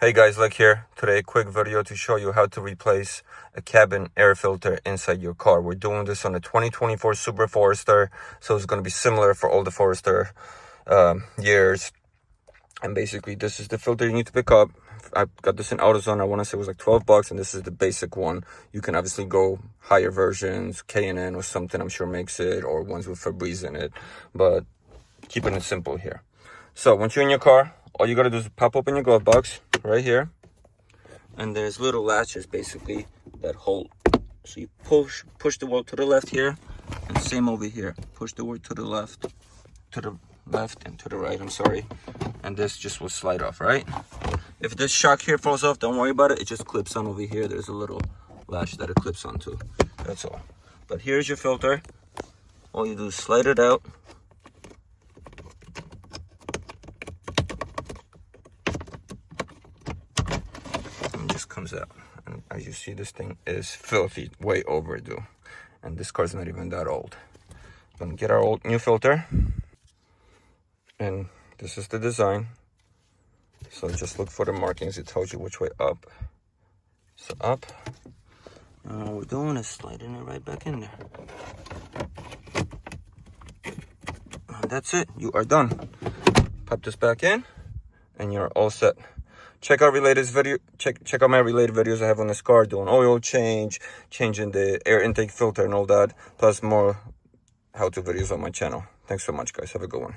Hey guys, LechK here. Today a quick video to show you how to replace a cabin air filter inside your car. We're doing this on a 2024 Subaru Forester, so it's going to be similar for all the Forester years. And basically this is the filter you need to pick up. I got this in AutoZone. I want to say it was like 12 bucks, and this is the basic one. You can obviously go higher versions, K&N or something I'm sure makes it, or ones with Febreze in it, but keeping it simple here. So once you're in your car, all you gotta do is pop open your glove box right here, and there's little latches basically that hold. So you push the wheel to the left here, and same over here. Push the wheel to the left and to the right, I'm sorry. And this just will slide off, right? If this shock here falls off, don't worry about it. It just clips on over here. There's a little latch that it clips onto. That's all. But here's your filter. All you do is slide it out. Comes out, and as you see, this thing is filthy, way overdue, and this car's not even that old. Gonna get our new filter, and this is the design. So just look for the markings. It tells you which way up. So up, and all we're doing is sliding it right back in there, and that's it. You are done. Pop this back in and you're all set. Check out my related videos I have on this car, doing oil change, changing the air intake filter and all that, plus more how-to videos on my channel. Thanks so much, guys. Have a good one.